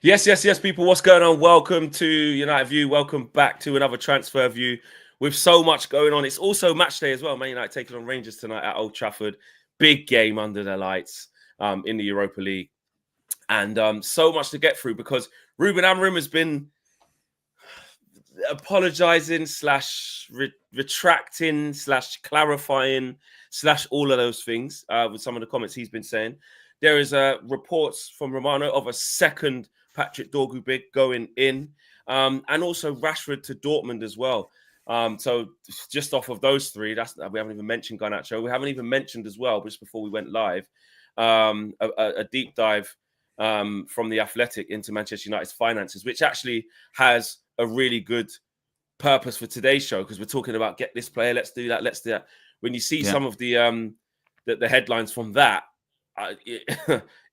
Yes, people. What's going on? Welcome to United View. Welcome back to another transfer view with so much going on. It's also match day as well. Man United taking on Rangers tonight at Old Trafford. Big game under the lights in the Europa League. And so much to get through because Ruben Amorim has been apologising / retracting / clarifying / all of those things with some of the comments he's been saying. There is reports from Romano of a second Patrick Dorgu bid going in, and also Rashford to Dortmund as well. So just off of those three, we haven't even mentioned Garnacho. We haven't even mentioned as well, just before we went live, a deep dive from The Athletic into Manchester United's finances, which actually has a really good purpose for today's show because we're talking about get this player, let's do that. When you see some of the headlines from that,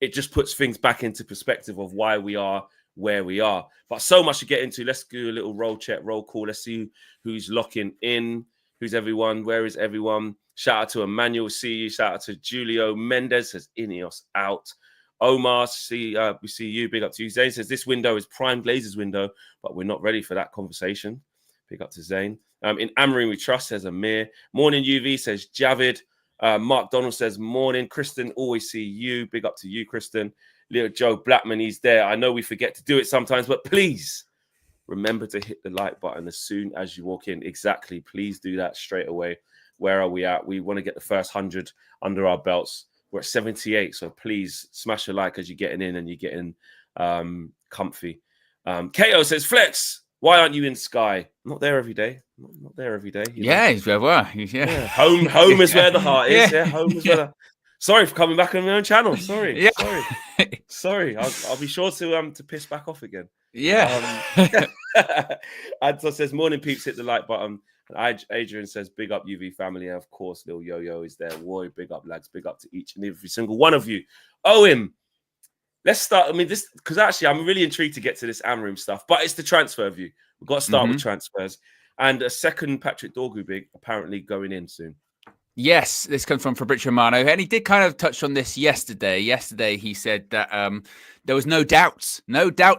it just puts things back into perspective of why we are where we are. But so much to get into. Let's do a little roll call. Let's see who's locking in. Who's everyone? Where is everyone? Shout out to Emmanuel. See you. Shout out to Julio Mendes. Says Ineos out. Omar, we see you. Big up to you. Zane says this window is prime Glazers window, but we're not ready for that conversation. Big up to Zane. In Amorim we trust, says Amir. Morning UV, says Javid. Mark Donald says morning. Kristen, always see you. Big up to you, Kristen. Little Joe Blackman, he's there. I know we forget to do it sometimes, but please remember to hit the like button as soon as you walk in. Exactly. Please do that straight away. Where are we at? We want to get the first 100 under our belts. We're at 78, so please smash a like as you're getting in and you're getting comfy. Kato says, Flex, why aren't you in Sky? I'm not there every day. Not there every day. He's where we're. Yeah. Home is where the heart is. Yeah, home is where Sorry for coming back on my own channel. Sorry. Sorry. I'll be sure to piss back off again. Yeah. Adso says, morning peeps, hit the like button. And Adrian says, big up UV family. And of course, little Yo-Yo is there. Roy, big up lads. Big up to each and every single one of you. Owen, let's start. I mean, this because actually I'm really intrigued to get to this Amorim stuff, but it's the transfer view. We've got to start with transfers. And a second Patrick Dorgu big apparently going in soon. Yes, this comes from Fabrizio Romano, and he did kind of touch on this yesterday. Yesterday, he said that there was no doubts,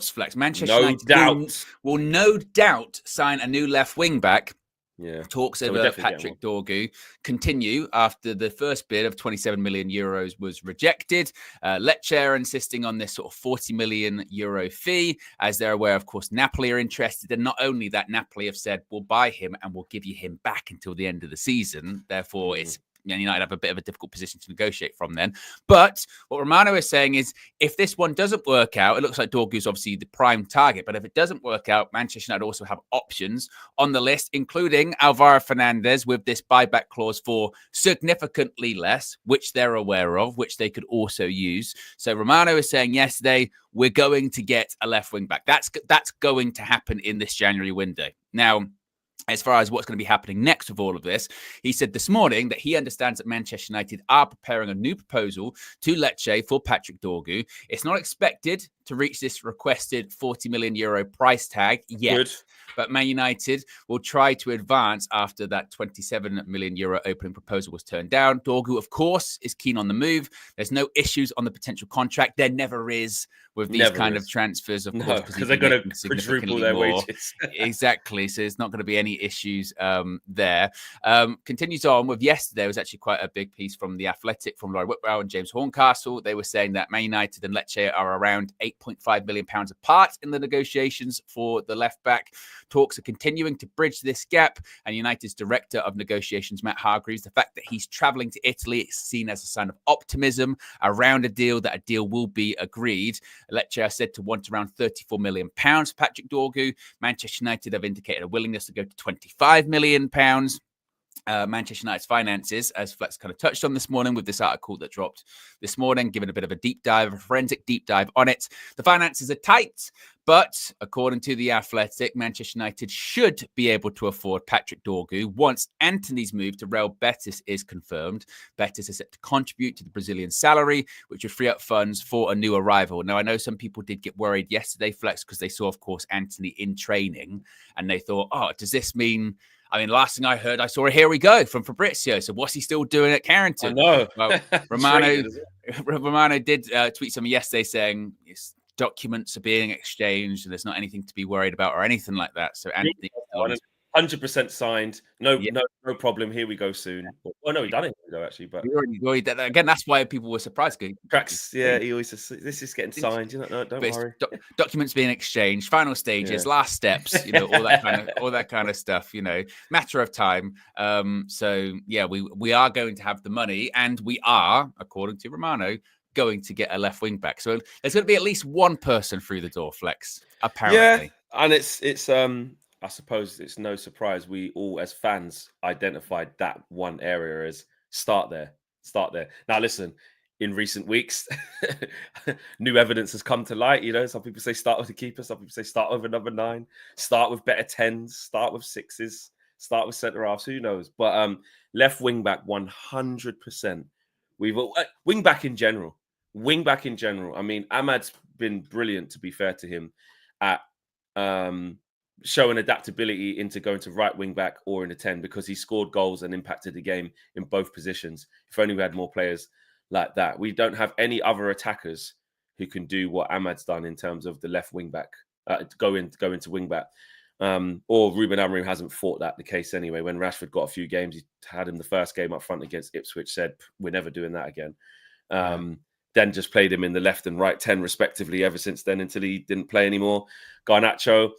Flex. Manchester United will no doubt sign a new left wing back. Yeah. Talks over Patrick Dorgu continue after the first bid of 27 million euros was rejected. Lecce are insisting on this sort of 40 million euro fee, as they're aware, of course, Napoli are interested. And not only that, Napoli have said, we'll buy him and we'll give you him back until the end of the season. Therefore, it's United have a bit of a difficult position to negotiate from then. But what Romano is saying is, if this one doesn't work out, it looks like Dorgu is obviously the prime target. But if it doesn't work out, Manchester United also have options on the list, including Alvaro Fernandez with this buyback clause for significantly less, which they're aware of, which they could also use. So Romano is saying yesterday, we're going to get a left wing back. That's going to happen in this January window. Now, as far as what's going to be happening next with all of this, he said this morning that he understands that Manchester United are preparing a new proposal to Lecce for Patrick Dorgu. It's not expected to reach this requested 40 million euro price tag yet, but Man United will try to advance after that 27 million euro opening proposal was turned down. Dorgu, of course, is keen on the move. There's no issues on the potential contract. There never is with these kind of transfers, of course, because they're going to quadruple their wages. Exactly. So there's not going to be any issues there. Continues on with yesterday was actually quite a big piece from The Athletic, from Laura Whitbrow and James Horncastle. They were saying that Man United and Lecce are around £8.5 million apart in the negotiations for the left back. Talks are continuing to bridge this gap, and United's director of negotiations, Matt Hargreaves, the fact that he's traveling to Italy is seen as a sign of optimism around a deal, that a deal will be agreed. Lecce are said to want around £34 million for Patrick Dorgu. Manchester United have indicated a willingness to go to £25 million. Manchester United's finances, as Flex kind of touched on this morning with this article that dropped this morning, given a bit of a deep dive, a forensic deep dive on it. The finances are tight, but according to The Athletic, Manchester United should be able to afford Patrick Dorgu once Antony's move to Real Betis is confirmed. Betis is set to contribute to the Brazilian salary, which would free up funds for a new arrival. Now, I know some people did get worried yesterday, Flex, because they saw, of course, Antony in training, and they thought, oh, does this mean... I mean, last thing I heard, I saw a here we go from Fabrizio. So what's he still doing at Carrington? I know. Well, Romano did tweet something yesterday saying documents are being exchanged, and there's not anything to be worried about or anything like that. So Anthony, 100% signed. No, Yeah. no problem. Here we go soon. Oh no, he done it though, actually. But already did that. Again, that's why people were surprised. Tracks, yeah, he always says this is getting signed. You know, no, don't worry. Documents being exchanged, final stages, last steps, you know, all that kind of stuff. You know, matter of time. So yeah, we are going to have the money, and we are, according to Romano, going to get a left wing back. So there's going to be at least one person through the door, Flex. Apparently, yeah, and it's I suppose it's no surprise we all as fans identified that one area as start there. Now listen, in recent weeks, new evidence has come to light. You know, some people say start with the keeper, some people say start with a number 9, start with better 10s, start with 6s, start with centre halves. Who knows? But left wing back, 100%. We've wing back in general. I mean, Ahmad's been brilliant. To be fair to him, at showing adaptability into going to right wing back or in a 10, because he scored goals and impacted the game in both positions. If only we had more players like that. We don't have any other attackers who can do what Ahmad's done in terms of the left wing back, go into wing back. Or Ruben Amorim hasn't thought that the case anyway. When Rashford got a few games, he had him the first game up front against Ipswich, said, we're never doing that again. Then just played him in the left and right 10 respectively ever since then, until he didn't play anymore. Garnacho,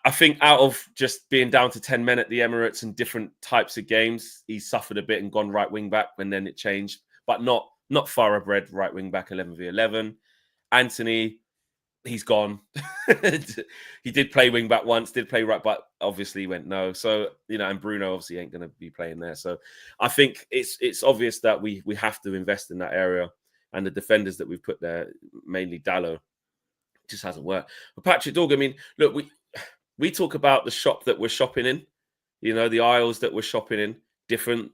I think out of just being down to 10 men at the Emirates and different types of games, he suffered a bit and gone right wing back, and then it changed. But not thoroughbred right wing back 11v11. Anthony, he's gone. He did play wing back once, did play right, but obviously went no. So, you know, and Bruno obviously ain't going to be playing there. So I think it's obvious that we have to invest in that area. And the defenders that we've put there, mainly Dallo, just hasn't worked. But Patrick Dorgu, I mean, look, we talk about the shop that we're shopping in, you know, the aisles that we're shopping in, different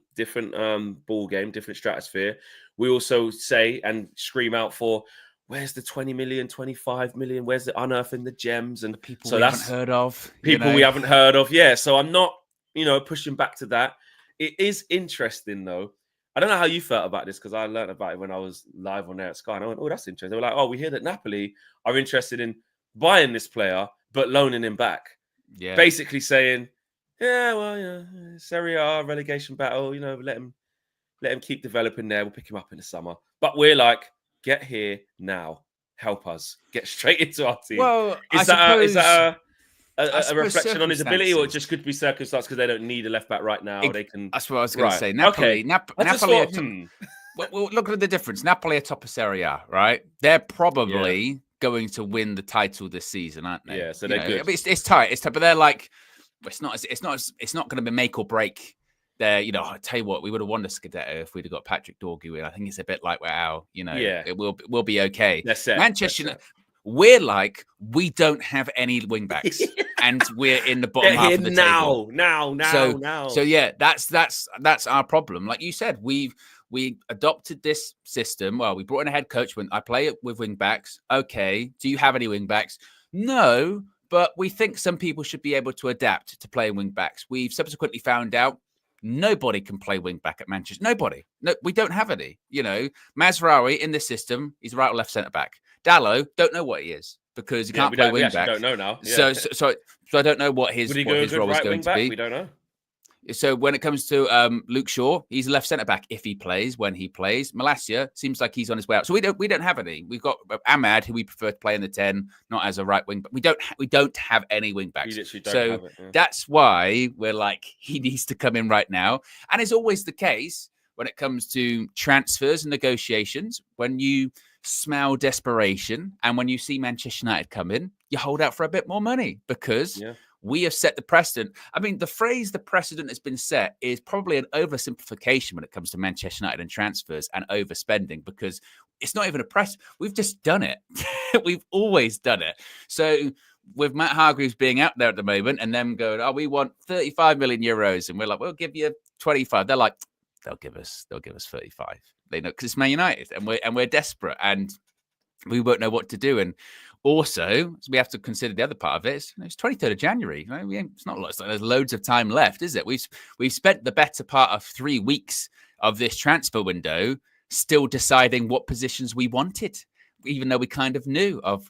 ball game, different stratosphere. We also say and scream out for, where's the 20 million, 25 million? Where's the unearthing the gems and people we haven't heard of? People we haven't heard of. Yeah. So I'm not, you know, pushing back to that. It is interesting though. I don't know how you felt about this, because I learned about it when I was live on there at Sky. And I went, oh, that's interesting. They were like, oh, we hear that Napoli are interested in buying this player, but loaning him back. Yeah. Basically saying, yeah, well, yeah, Serie A relegation battle, you know, let him keep developing there. We'll pick him up in the summer. But we're like, get here now. Help us. Get straight into our team. Well, is that a reflection on his ability, or it just could be circumstance because they don't need a left back right now? They can. That's what I was going to say. Napoli. Napoli. Well, look at the difference. Napoli are top of Serie A, right? They're probably going to win the title this season, aren't they? Yeah, so they're good. It's tight. But they're like, it's not going to be make or break. They're, you know, I tell you what, we would have won the Scudetto if we'd have got Patrick Dorgu in. I think it's a bit like, wow, you know, it will be okay. Manchester, we're like, we don't have any wing backs, and we're in the bottom half of the table. Now. So yeah, that's our problem. Like you said, we adopted this system. Well, we brought in a head coach when I play it with wing backs. Okay, do you have any wing backs? No, but we think some people should be able to adapt to playing wing backs. We've subsequently found out nobody can play wing back at Manchester. Nobody. No, we don't have any. You know, Mazraoui in this system, he's right or left centre back. Dallo, don't know what he is because he can't play wing back. Don't know now. Yeah. So I don't know what his role is going to be. We don't know. So when it comes to Luke Shaw, he's a left centre back if he plays. When he plays, Malacia seems like he's on his way out. So we don't have any. We've got Ahmad, who we prefer to play in the 10, not as a right wing, but we don't have any wing backs. That's why we're like, he needs to come in right now. And it's always the case when it comes to transfers and negotiations. When you smell desperation and when you see Manchester United come in, you hold out for a bit more money because we have set the precedent. I mean, the phrase "the precedent has been set" is probably an oversimplification when it comes to Manchester United and transfers and overspending, because it's not even a precedent. We've just done it. We've always done it. So with Matt Hargreaves being out there at the moment and them going, oh, we want 35 million euros. And we're like, we'll give you 25. They're like, they'll give us 35. They know, because it's Man United and we're desperate and we won't know what to do. And also, we have to consider the other part of it. It's 23rd of January. You know, it's not like there's loads of time left, is it? We've spent the better part of 3 weeks of this transfer window still deciding what positions we wanted. even though we kind of knew of,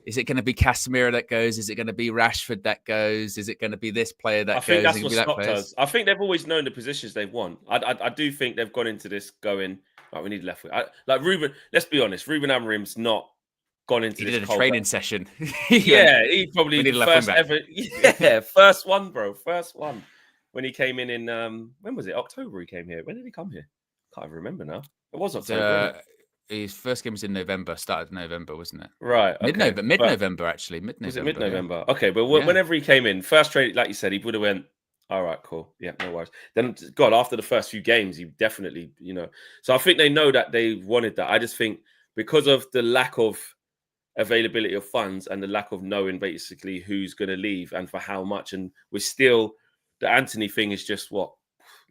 is it going to be Casemiro that goes? Is it going to be Rashford that goes? Is it going to be this player that I goes? think that's Is it what gonna be that stopped player? us. I think they've always known the positions they've won. I do think they've gone into this going, right, we need left foot. Like Ruben, let's be honest, Ruben Amorim's not gone into He this did a cold. training session. Yeah, he probably we need the a left wing first back. ever. Yeah, first one, bro. First one. When he came in when was it? October he came here. When did he come here? Can't even remember now. It was October, wasn't it? His first game was in November, started November, wasn't it? Right. Okay. Mid-November, actually. Was it Mid-November. mid-November? Yeah. Okay, but Yeah. whenever he came in, first trade, like you said, he would have went, all right, cool. Yeah, no worries. Then, God, after the first few games, he definitely, So I think they know that they wanted that. I just think because of the lack of availability of funds and the lack of knowing basically who's going to leave and for how much, and we're still, the Anthony thing is just what,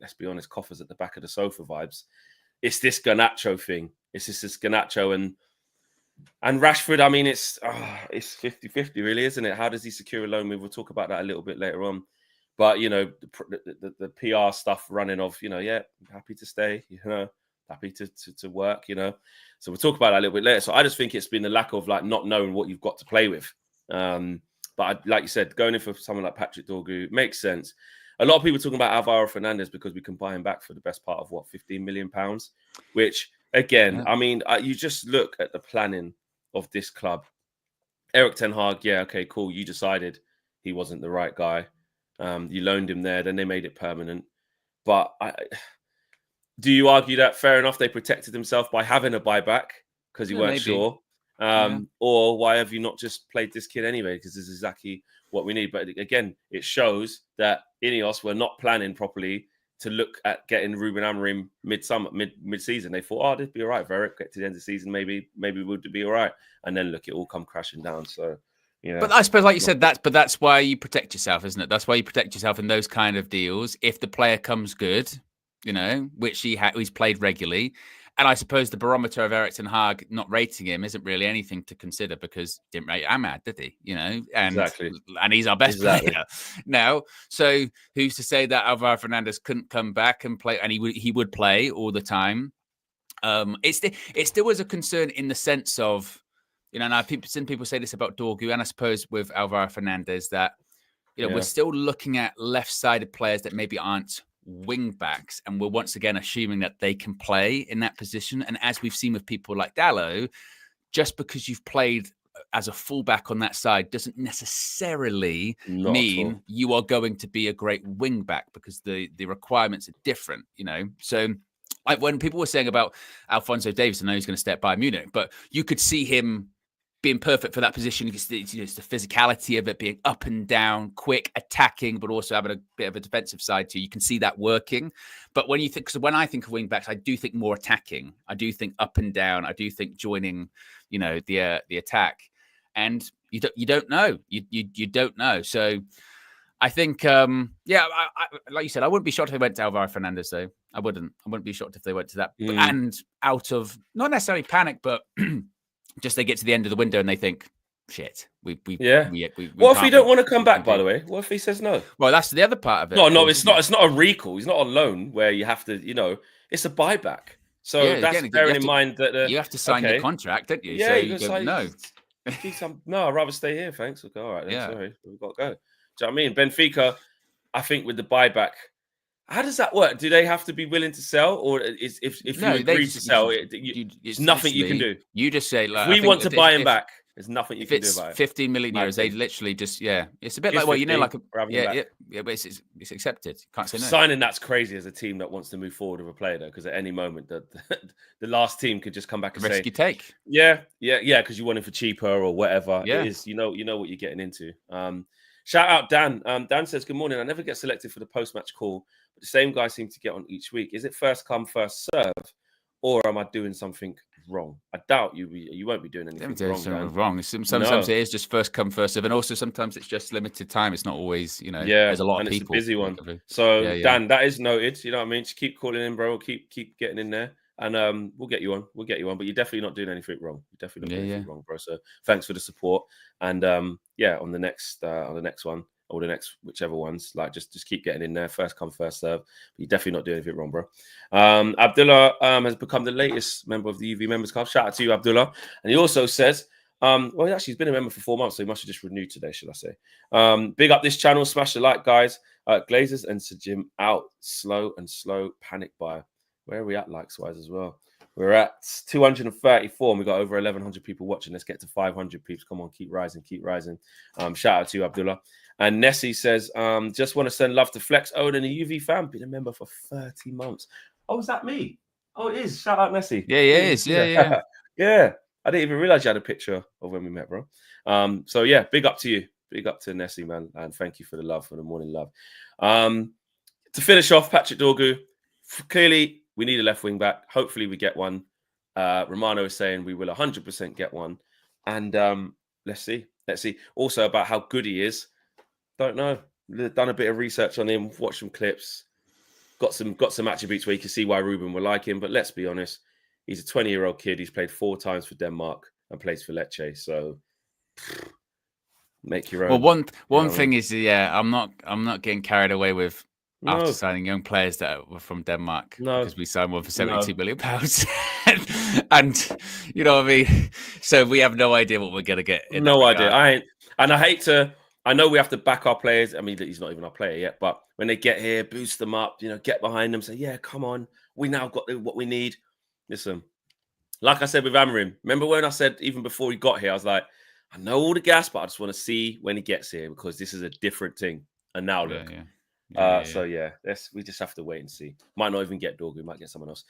let's be honest, coffers at the back of the sofa vibes. It's this Garnacho thing. It's just this Garnacho and Rashford. I mean, it's 50-50 really, isn't it? How does he secure a loan move? We'll talk about that a little bit later on. But, the PR stuff running off, yeah, happy to stay, happy to work, So we'll talk about that a little bit later. So I just think it's been the lack of like not knowing what you've got to play with. But like you said, going in for someone like Patrick Dorgu makes sense. A lot of people talking about Alvaro Fernandez because we can buy him back for the best part of what, £15 million, which again, I mean, you just look at the planning of this club. Eric Ten Hag, yeah, okay, cool. You decided he wasn't the right guy. You loaned him there, then they made it permanent. But do you argue that fair enough? They protected themselves by having a buyback because you weren't sure. Or why have you not just played this kid anyway? Because this is exactly what we need. But again, it shows that Ineos were not planning properly to look at getting Ruben Amorim mid-season. They thought, oh, this would be all right, Verrick, get to the end of the season, maybe we'll be all right. And then look, it all come crashing down. So, yeah. But I suppose, like you said, that's why you protect yourself, isn't it? That's why you protect yourself in those kind of deals. If the player comes good, which he's played regularly. And I suppose the barometer of Eric Ten Hag not rating him isn't really anything to consider because he didn't rate Ahmad, did he? And exactly. And he's our best player now. So who's to say that Alvaro Fernandez couldn't come back and play, and he would play all the time? It still was a concern in the sense of, and I've seen people say this about Dorgu, and I suppose with Alvaro Fernandez that we're still looking at left-sided players that maybe aren't wing backs, and we're once again assuming that they can play in that position. And as we've seen with people like Dalot, just because you've played as a fullback on that side doesn't necessarily mean you are going to be a great wing back, because the requirements are different, So like when people were saying about Alphonso Davies, I know he's going to stay at Bayern Munich, but you could see him being perfect for that position. It's the physicality of it, being up and down, quick, attacking, but also having a bit of a defensive side too. You can see that working. But when when I think of wing backs, I do think more attacking. I do think up and down. I do think joining, the attack. And you don't know. You don't know. So I think, I, like you said, I wouldn't be shocked if they went to Alvaro Fernandez, though. I wouldn't be shocked if they went to that. And out of not necessarily panic, but just they get to the end of the window and they think, shit, we what if he don't want to come back, by the way? What if he says no? Well, that's the other part of it. No, it's not. It's not a recall. He's not on loan where you have to, it's a buyback. So that's bearing in mind that you have to sign your contract, don't you? Yeah, so you go, no. No, I'd rather stay here. Thanks. Okay, all right. Then, sorry, we've got to go. Do you know what I mean? Benfica, I think with the buyback, how does that work? Do they have to be willing to sell, or if you agree to sell, it's nothing you can do? You just say, like, if we want to buy him back, there's nothing you can do about it. 15 million euros, they literally just it's a bit like, well, like but it's accepted. You can't say no. Signing that's crazy as a team that wants to move forward with a player, though, because at any moment the last team could just come back and say, risk you take. Yeah, because you want him for cheaper or whatever. Yeah. It is, you know what you're getting into. Shout out Dan. Dan says, good morning. I never get selected for the post-match call, but the same guy seems to get on each week. Is it first come, first serve, or am I doing something wrong? I doubt you won't be doing anything wrong. Sometimes it is just first come, first serve, and also sometimes it's just limited time. It's not always, there's a lot of people. It's a busy one. So Dan, that is noted. You know what I mean? Just keep calling in, bro. Keep getting in there. And we'll get you on. But you're definitely not doing anything wrong. You're definitely not doing anything wrong, bro. So thanks for the support. And on the next one, or the next whichever ones. Like just keep getting in there. First come, first serve. But you're definitely not doing anything wrong, bro. Abdullah has become the latest member of the UV Members Club. Shout out to you, Abdullah. And he also says, well, actually, he's been a member for 4 months, so he must have just renewed today, should I say. Big up this channel. Smash the like, guys. Glazers and Sajim out. Slow, panic buy. Where are we at likes-wise as well? We're at 234 and we've got over 1,100 people watching. Let's get to 500 peeps. Come on, keep rising. Shout out to you, Abdullah. And Nessie says, just want to send love to Flex Owen and a UV fan. Been a member for 30 months. Oh, is that me? Oh, it is. Shout out, Nessie. Yeah, it is. Yeah. Yeah. I didn't even realize you had a picture of when we met, bro. So, yeah, big up to you. Big up to Nessie, man. And thank you for the love, for the morning love. To finish off, Patrick Dorgu. Clearly, we need a left wing back. Hopefully, we get one. Romano is saying we will 100% get one. And let's see. Also, about how good he is. Don't know. Done a bit of research on him. Watched some clips. Got some attributes where you can see why Ruben will like him. But let's be honest. He's a 20-year-old kid. He's played 4 times for Denmark and plays for Lecce. So make your own. Well, one thing is, I'm not getting carried away with after signing young players that were from Denmark because we signed one for £72 million. And you know what I mean? So we have no idea what we're going to get. No idea. I know we have to back our players. I mean, he's not even our player yet, but when they get here, boost them up, get behind them, say, yeah, come on. We now got what we need. Listen, like I said with Amorim, remember when I said even before he got here, I was like, I know all the gas, but I just want to see when he gets here because this is a different thing. And now look. We just have to wait and see. Might not even get Dorgu, might get someone else.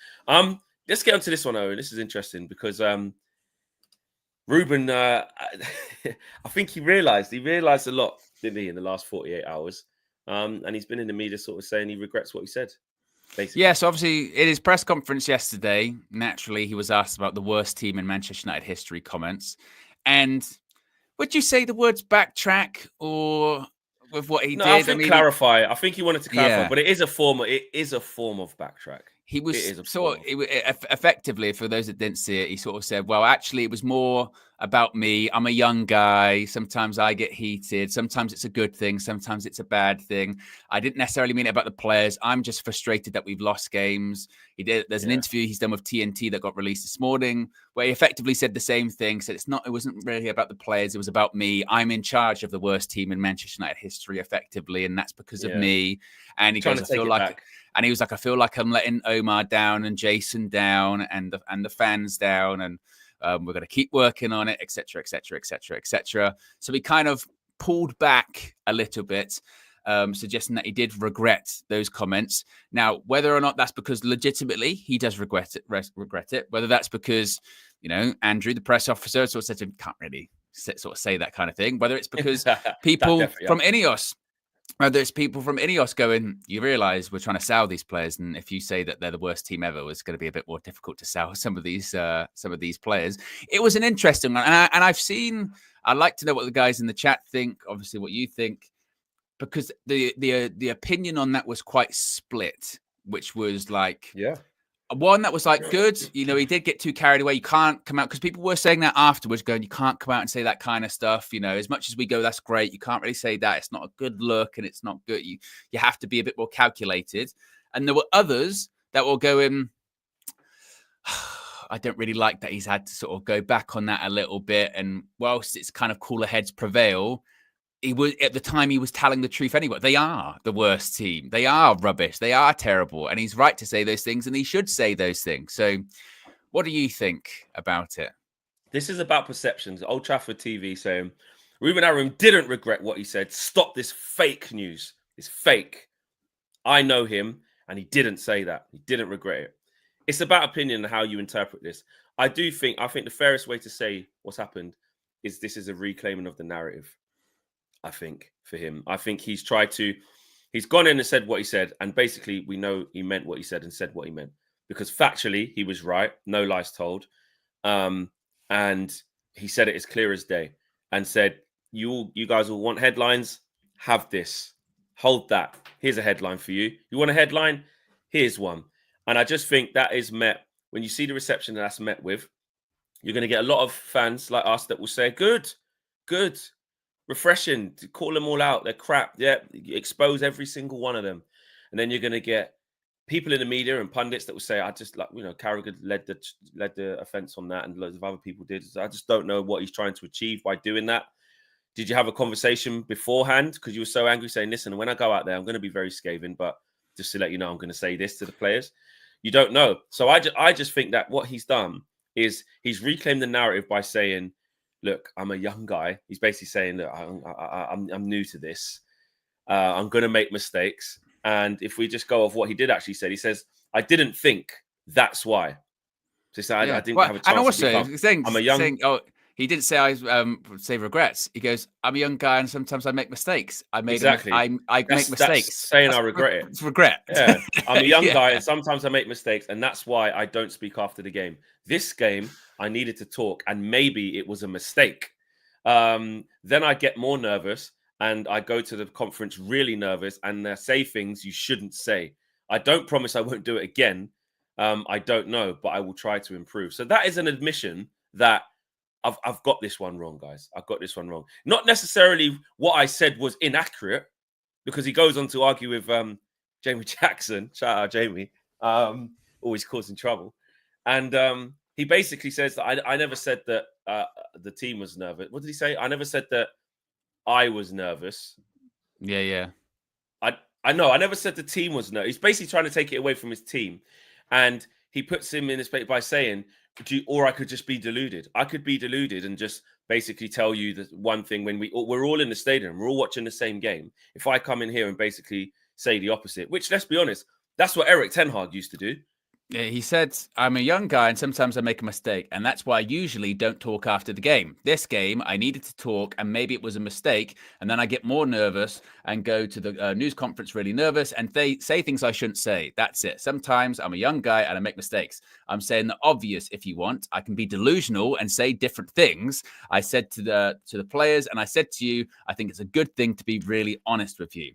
Let's get onto this one, Owen. This is interesting because Ruben, I think he realised a lot, didn't he, in the last 48 hours? And he's been in the media sort of saying he regrets what he said. Basically. Yeah, so obviously in his press conference yesterday, naturally he was asked about the worst team in Manchester United history comments. And would you say the words backtrack or with what he did? I think clarify. I think he wanted to clarify, but it is a form of backtrack. He was effectively, for those that didn't see it, he sort of said, well, actually, it was more about me. I'm a young guy. Sometimes I get heated. Sometimes it's a good thing. Sometimes it's a bad thing. I didn't necessarily mean it about the players. I'm just frustrated that we've lost games. There's an interview he's done with TNT that got released this morning where he effectively said the same thing. Said it wasn't really about the players. It was about me. I'm in charge of the worst team in Manchester United history, effectively, and that's because of me. And he goes, I feel like. And he was like, I feel like I'm letting Omar down and Jason down and the fans down. And we're going to keep working on it, etc., etc., etc., etc. So he kind of pulled back a little bit, suggesting that he did regret those comments. Now, whether or not that's because legitimately he does regret it, whether that's because, Andrew, the press officer, sort of said to him, can't really sort of say that kind of thing, whether it's because people from Ineos, whether it's people from Ineos going, you realise we're trying to sell these players, and if you say that they're the worst team ever, it's going to be a bit more difficult to sell some of these players. It was an interesting one, and I'd like to know what the guys in the chat think. Obviously, what you think, because the opinion on that was quite split, which was like, one that was like good. He did get too carried away. You can't come out because people were saying that afterwards, going, you can't come out and say that kind of stuff. As much as we go, that's great. You can't really say that. It's not a good look and it's not good. You have to be a bit more calculated. And there were others that were going, I don't really like that he's had to sort of go back on that a little bit. And whilst it's kind of cooler heads prevail, at the time he was telling the truth anyway. They are the worst team. They are rubbish. They are terrible. And he's right to say those things, and he should say those things. So what do you think about it? This is about perceptions. Old Trafford TV saying, Ruben Amorim didn't regret what he said. Stop this fake news. It's fake. I know him, and he didn't say that. He didn't regret it. It's about opinion and how you interpret this. I think the fairest way to say what's happened is this is a reclaiming of the narrative. I think for him, I think he's gone in and said what he said. And basically we know he meant what he said and said what he meant because factually he was right. No lies told. And he said it as clear as day and said, you guys will want headlines. Have this, hold that. Here's a headline for you. You want a headline? Here's one. And I just think that is met when you see the reception that's met with, you're going to get a lot of fans like us that will say, good. refreshing to call them all out. They're crap. Yeah, expose every single one of them, and then you're going to get people in the media and pundits that will say, "I just Carragher led the offense on that, and loads of other people did." So I just don't know what he's trying to achieve by doing that. Did you have a conversation beforehand because you were so angry, saying, "Listen, when I go out there, I'm going to be very scathing, but just to let you know, I'm going to say this to the players." You don't know. So I just think that what he's done is he's reclaimed the narrative by saying, "Look, I'm a young guy." He's basically saying that I'm new to this. I'm going to make mistakes. And if we just go off what he did actually said, he says, "I didn't think that's why." So I didn't have a chance. And also, I'm a young. He didn't say I say regrets. He goes, "I'm a young guy, and sometimes I make mistakes. I make mistakes. That's saying I regret it. It's regret. Yeah, I'm a young guy, and sometimes I make mistakes, and that's why I don't speak after the game. This game, I needed to talk, and maybe it was a mistake. Then I get more nervous, and I go to the conference really nervous, and say things you shouldn't say. I don't promise I won't do it again. I don't know, but I will try to improve." So that is an admission that I've got this one wrong, guys. I've got this one wrong. Not necessarily what I said was inaccurate, because he goes on to argue with Jamie Jackson. Shout out Jamie, always causing trouble. And he basically says that I never said that the team was nervous. What did he say? I never said that I was nervous. Yeah. I know. I never said the team was nervous. He's basically trying to take it away from his team, and he puts him in his place by saying, or I could just be deluded. I could be deluded and just basically tell you that one thing when we're all in the stadium, we're all watching the same game. If I come in here and basically say the opposite, which, let's be honest, that's what Erik ten Hag used to do. He said, "I'm a young guy and sometimes I make a mistake. And that's why I usually don't talk after the game. This game, I needed to talk and maybe it was a mistake. And then I get more nervous and go to the news conference really nervous and they say things I shouldn't say. That's it. Sometimes I'm a young guy and I make mistakes. I'm saying the obvious if you want. I can be delusional and say different things. I said to the players and I said to you, I think it's a good thing to be really honest with you."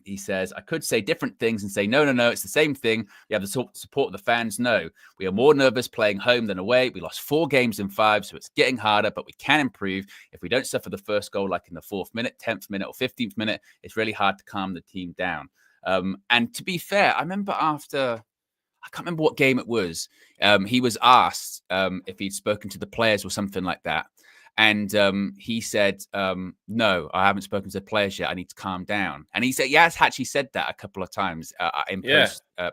He says, "I could say different things and say, no, it's the same thing. We have the support of the fans. No, we are more nervous playing home than away. We lost 4 games in 5, so it's getting harder, but we can improve. If we don't suffer the first goal, like in the 4th minute, 10th minute, or 15th minute, it's really hard to calm the team down." And to be fair, I remember I can't remember what game it was. He was asked if he'd spoken to the players or something like that. And he said, "No, I haven't spoken to the players yet. I need to calm down." And he said, he has actually said that a couple of times in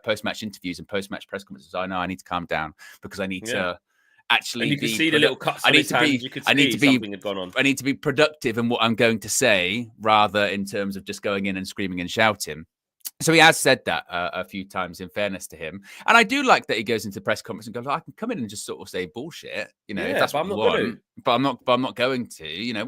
post-match interviews and post-match press conferences. "I know I need to calm down because I need to actually." And you can see the little cuts on his hand. You could see something had gone on. I need to be productive in what I'm going to say, rather in terms of just going in and screaming and shouting. So he has said that a few times, in fairness to him. And I do like that he goes into press conference and goes, "I can come in and just sort of say bullshit, if that's what you want, but I'm not going to."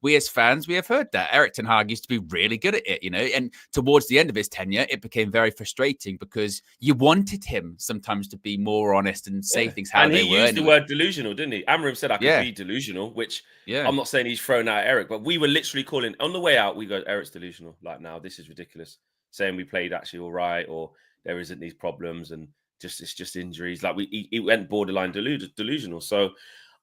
We as fans, we have heard that Erik ten Hag used to be really good at it, and towards the end of his tenure, it became very frustrating because you wanted him sometimes to be more honest and say things how they were. And he used the word delusional, didn't he? Amorim said I could be delusional, which I'm not saying he's thrown out Erik, but we were literally calling on the way out. We go, "Erik's delusional. Like, now this is ridiculous." Saying we played actually all right, or there isn't these problems, and it's just injuries. Like he went borderline delusional. So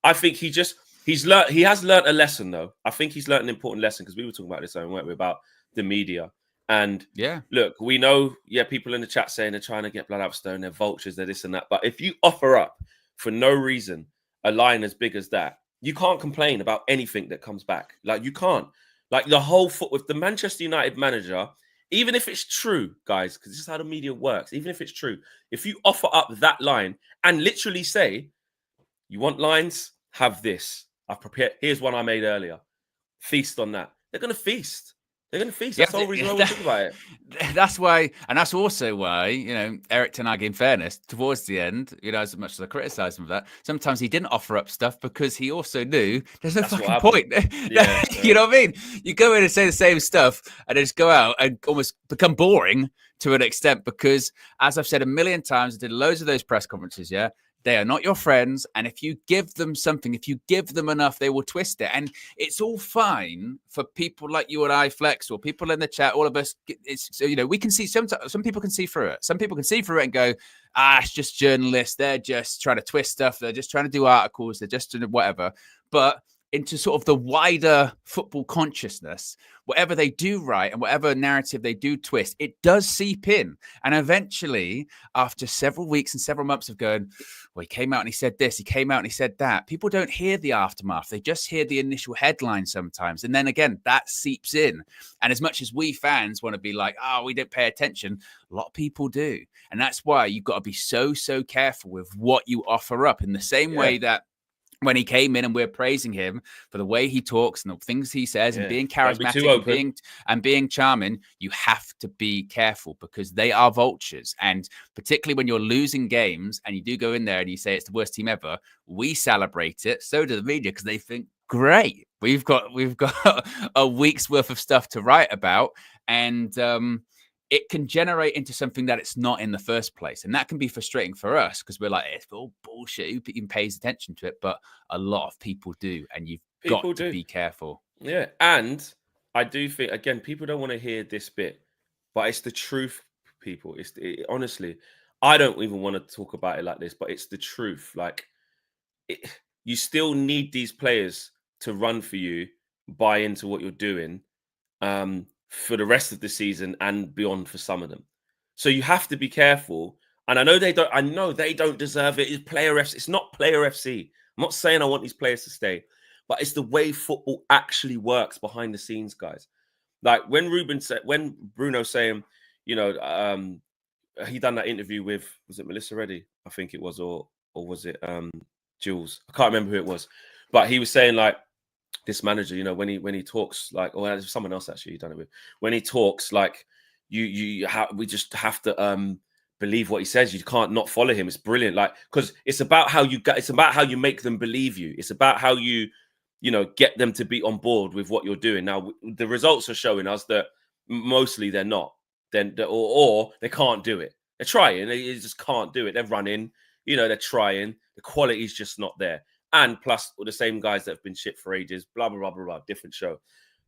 I think he has learned a lesson, though. I think he's learned an important lesson, because we were talking about this, weren't we, about the media. And look, we know, people in the chat saying they're trying to get blood out of stone, they're vultures, they're this and that. But if you offer up for no reason a line as big as that, you can't complain about anything that comes back. Like, you can't. Like, the whole foot with the Manchester United manager. Even if it's true, guys, because this is how the media works. Even if it's true, if you offer up that line and literally say, "You want lines? Have this. I've prepared. Here's one I made earlier. Feast on that." They're going to feast. They're going to feast. That's the whole reason why we talk about it. That's why, and that's also why, Erik ten Hag, in fairness, towards the end, as much as I criticise him for that, sometimes he didn't offer up stuff because he also knew there's no fucking point. You know what I mean? You go in and say the same stuff and then just go out and almost become boring to an extent, because, as I've said a million times, I did loads of those press conferences, they are not your friends. And if you give them something, if you give them enough, they will twist it. And it's all fine for people like you and I, Flex, or people in the chat, all of us. We can see some people can see through it. Some people can see through it and go, it's just journalists. They're just trying to twist stuff. They're just trying to do articles. They're just doing whatever. But into sort of the wider football consciousness, whatever they do right and whatever narrative they do twist, it does seep in. And eventually, after several weeks and several months of going, well, he came out and he said this, he came out and he said that, people don't hear the aftermath. They just hear the initial headline sometimes. And then again, that seeps in. And as much as we fans want to be like, oh, we don't pay attention, a lot of people do. And that's why you've got to be so careful with what you offer up, in the same way that when he came in and we're praising him for the way he talks and the things he says and being charismatic and being charming, you have to be careful, because they are vultures. And particularly when you're losing games and you do go in there and you say it's the worst team ever, we celebrate it. So do the media, because they think, great, we've got a week's worth of stuff to write about. And it can generate into something that it's not in the first place. And that can be frustrating for us, because we're like, it's all bullshit. Who even pays attention to it? But a lot of people do. And you've got to be careful. Yeah. And I do think, again, people don't want to hear this bit, but it's the truth, people. Honestly, I don't even want to talk about it like this, but it's the truth. Like, you still need these players to run for you, buy into what you're doing, for the rest of the season and beyond for some of them. So you have to be careful. And I know they don't deserve it. It's player FC. It's not player FC. I'm not saying I want these players to stay, but it's the way football actually works behind the scenes, guys. Like when Bruno saying, he done that interview with, was it Melissa Reddy? I think it was, or was it Jules? I can't remember who it was, but he was saying, like, this manager, when he talks, like, or someone else actually done it with, when he talks, like, we just have to believe what he says. You can't not follow him. It's brilliant, like, because it's about how you make them believe you. It's about how you get them to be on board with what you're doing. Now the results are showing us that mostly they're not. Or they can't do it. They're trying. They just can't do it. They're running. They're trying. The quality's just not there. And plus, the same guys that have been shit for ages, blah, blah, blah, blah, blah, different show.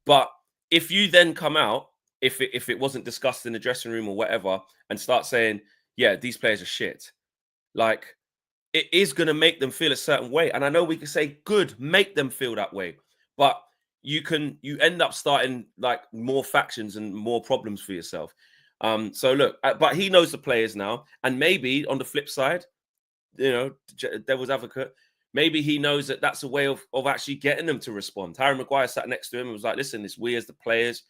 But if you then come out, if it wasn't discussed in the dressing room or whatever, and start saying, yeah, these players are shit, like, it is going to make them feel a certain way. And I know we can say, good, make them feel that way. But you end up starting, like, more factions and more problems for yourself. So look, but he knows the players now. And maybe on the flip side, devil's advocate, maybe he knows that that's a way of actually getting them to respond. Harry Maguire sat next to him and was like, listen, it's we as the players,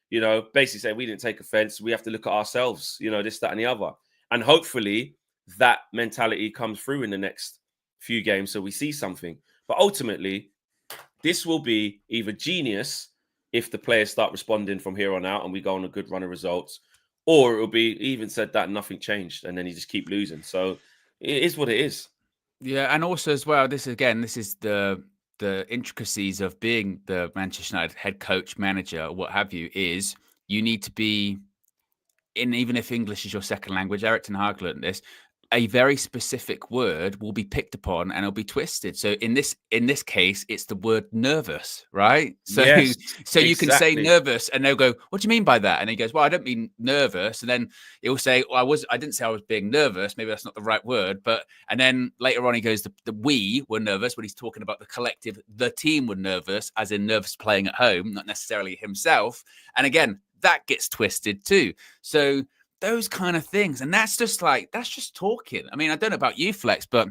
basically saying we didn't take offense. We have to look at ourselves, this, that, and the other. And hopefully that mentality comes through in the next few games, so we see something. But ultimately, this will be either genius if the players start responding from here on out and we go on a good run of results, or it will be, he even said that nothing changed and then you just keep losing. So it is what it is. Yeah, and also as well, this is the intricacies of being the Manchester United head coach, manager, what have you, is you need to be even if English is your second language, Eric Ten Hag learned this, a very specific word will be picked upon and it'll be twisted. So in this case, it's the word nervous, right? So yes, so you can say nervous and they'll go, what do you mean by that? And he goes, well, I don't mean nervous. And then he'll say, well, I didn't say I was being nervous. Maybe that's not the right word. And then later on, he goes, the we were nervous when he's talking about the collective, the team were nervous, as in nervous playing at home, not necessarily himself. And again, that gets twisted too. So those kind of things. And that's just talking. I mean, I don't know about you, Flex, but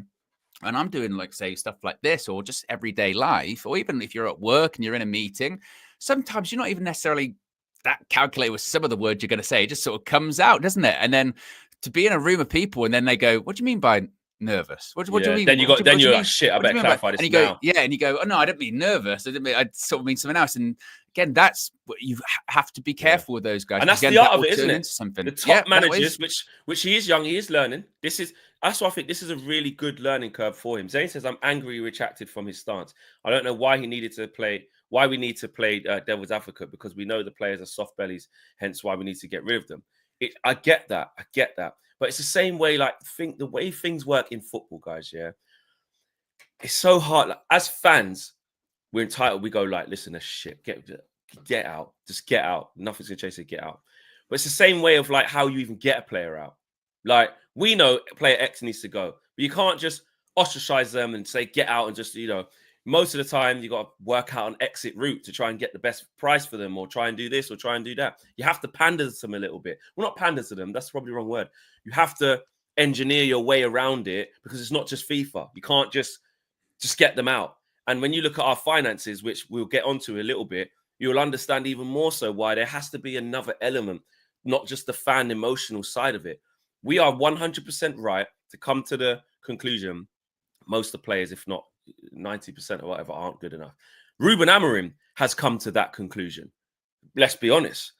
when I'm doing, like, say, stuff like this, or just everyday life, or even if you're at work and you're in a meeting, sometimes you're not even necessarily that calculated with some of the words you're going to say. It just sort of comes out, doesn't it? And then to be in a room of people and then they go, what do you mean by nervous? What do you mean? Then you're like, shit, I better clarify this now. And you go, oh no, I don't mean nervous. I sort of mean something else. And again, that's what you have to be careful with those guys. And that's again, the art of it, isn't it? Something. The top managers, which he is young, he is learning. That's why I think this is a really good learning curve for him. Zane says, I'm angry he retracted from his stance. I don't know why we need to play devil's advocate, because we know the players are soft bellies, hence why we need to get rid of them. I get that. But it's the same way, like, the way things work in football, guys, yeah? It's so hard. Like, as fans, we're entitled. We go, like, listen, that's shit. Get out. Just get out. Nothing's going to chase it. Get out. But it's the same way of, like, how you even get a player out. Like, we know player X needs to go. But you can't just ostracize them and say, get out, and just, most of the time you got to work out an exit route to try and get the best price for them, or try and do this or try and do that. You have to pander to them a little bit. Well, not pander to them. That's probably the wrong word. You have to engineer your way around it, because it's not just FIFA. You can't just get them out. And when you look at our finances, which we'll get onto a little bit, you'll understand even more so why there has to be another element, not just the fan emotional side of it. We are 100% right to come to the conclusion most of the players, if not 90% or whatever, aren't good enough. Ruben Amorim has come to that conclusion. Let's be honest.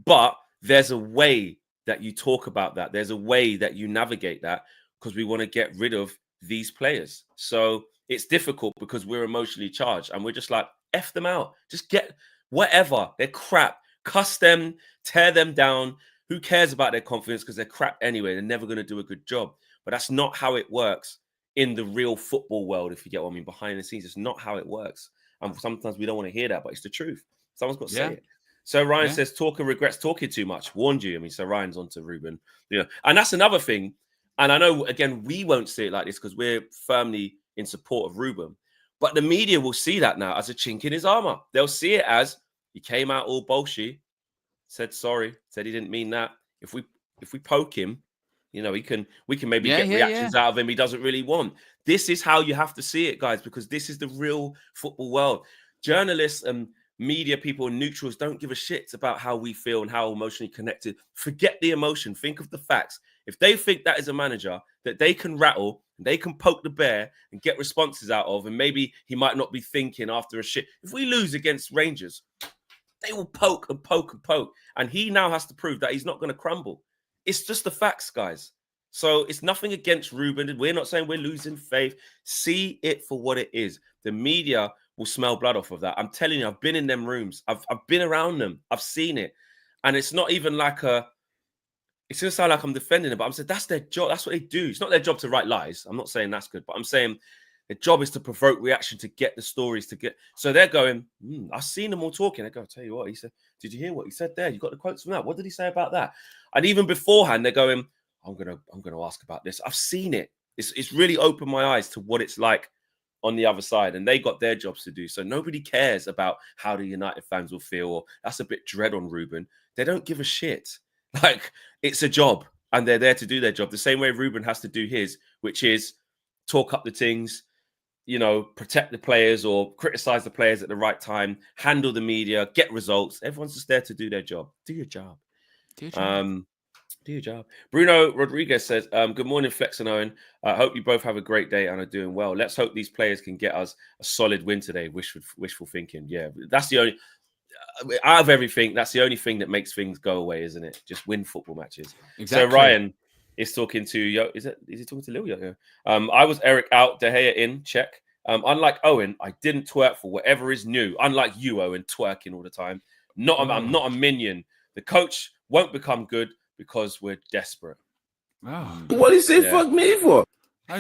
But there's a way that you talk about that. There's a way that you navigate that, because we want to get rid of these players. So it's difficult because we're emotionally charged and we're just like, F them out. Just get whatever. They're crap. Cuss them, tear them down. Who cares about their confidence, because they're crap anyway. They're never going to do a good job. But that's not how it works in the real football world, if you get what I mean. Behind the scenes, it's not how it works. And sometimes we don't want to hear that, but it's the truth. Someone's got to say it. So Ryan says, Talker regrets talking too much. Warned you. I mean, so Ryan's on to Ruben. And that's another thing. And I know, again, we won't see it like this because we're firmly in support of Ruben. But the media will see that now as a chink in his armor. They'll see it as he came out all bolshy, said sorry, said he didn't mean that. If we poke him, we can maybe get reactions out of him he doesn't really want. This is how you have to see it, guys, because this is the real football world. Journalists and media people and neutrals don't give a shit about how we feel and how emotionally connected. Forget the emotion. Think of the facts. If they think that is a manager that they can rattle, and they can poke the bear and get responses out of, and maybe he might not be thinking after a shit. If we lose against Rangers, they will poke and poke and poke. And he now has to prove that he's not going to crumble. It's just the facts, guys. So it's nothing against Ruben. We're not saying we're losing faith. See it for what it is. The media will smell blood off of that. I'm telling you, I've been in them rooms. I've been around them. I've seen it. And it's not even like it's going to sound like I'm defending it, but I'm saying that's their job. That's what they do. It's not their job to write lies. I'm not saying that's good, but I'm saying their job is to provoke reaction, to get the stories, to get. So they're going, I've seen them all talking. I go, tell you what, he said, did you hear what he said there? You got the quotes from that. What did he say about that? And even beforehand, they're going, I'm gonna ask about this. I've seen it. It's really opened my eyes to what it's like on the other side, and they got their jobs to do. So nobody cares about how the United fans will feel, or that's a bit dread on Ruben. They don't give a shit. Like, it's a job, and they're there to do their job. The same way Ruben has to do his, which is talk up the things, protect the players or criticize the players at the right time, handle the media, get results. Everyone's just there to do their job. Do your job. Do your job. Bruno Rodriguez says, good morning, Flex and Owen. I hope you both have a great day and are doing well. Let's hope these players can get us a solid win today. Wishful thinking. Yeah, that's the only, out of everything, that's the only thing that makes things go away, isn't it? Just win football matches. Exactly. So Ryan is talking to, is he talking to Lil Yo? I was Eric out, De Gea in, check. Unlike Owen, I didn't twerk for whatever is new. Unlike you, Owen, twerking all the time. I'm not a minion. The coach won't become good because we're desperate. Oh. What did he say fuck me for? I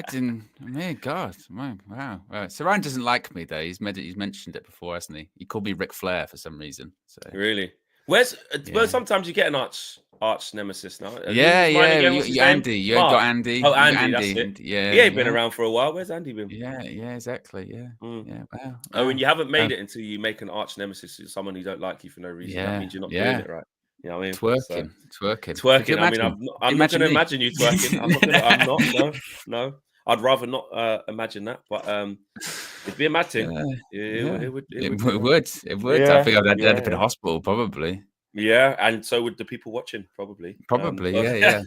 didn't. My God. Wow. So Ryan doesn't like me, though. He's mentioned it before, hasn't he? He called me Ric Flair for some reason. So. Really? Well, sometimes you get an arch nemesis now. Andy. You ain't got Andy. Oh, Andy. That's it. Yeah. He ain't been around for a while. Where's Andy been? Yeah, exactly. Yeah. Yeah. Wow. Oh, and you haven't made it until you make an arch nemesis to someone who don't like you for no reason. That means you're not doing it right. You know what I mean? Twerking. I mean, I'm not going to imagine you twerking. I'm not. No. I'd rather not imagine that, but it'd be a mad thing. It would. Yeah, I think I'd end up in a hospital, probably. Yeah, and so would the people watching, probably. Yeah.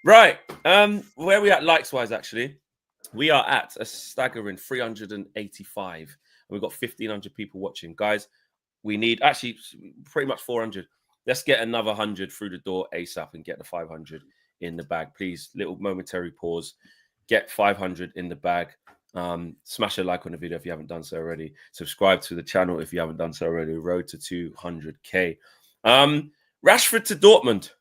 Right. Where are we at likes-wise, actually? We are at a staggering 385. And we've got 1,500 people watching. Guys, we need actually pretty much 400. Let's get another 100 through the door ASAP and get the 500 in the bag. Please, little momentary pause. Get 500 in the bag. Smash a like on the video if you haven't done so already. Subscribe to the channel if you haven't done so already. Road to 200k. Rashford to Dortmund.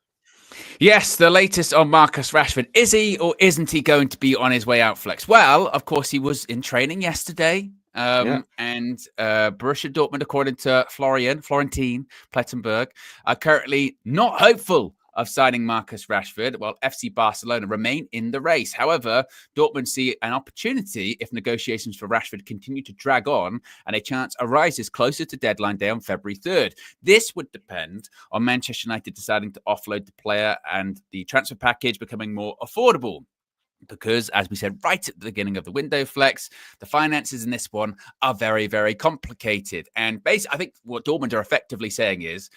Yes, the latest on Marcus Rashford. Is he or isn't he going to be on his way out, Flex? Well, of course, he was in training yesterday. And Borussia Dortmund, according to Florentin Plettenberg, are currently not hopeful of signing Marcus Rashford, while FC Barcelona remain in the race. However, Dortmund see an opportunity if negotiations for Rashford continue to drag on and a chance arises closer to deadline day on February 3rd. This would depend on Manchester United deciding to offload the player and the transfer package becoming more affordable. Because, as we said right at the beginning of the window, Flex, the finances in this one are very, very complicated. And basically, I think what Dortmund are effectively saying is,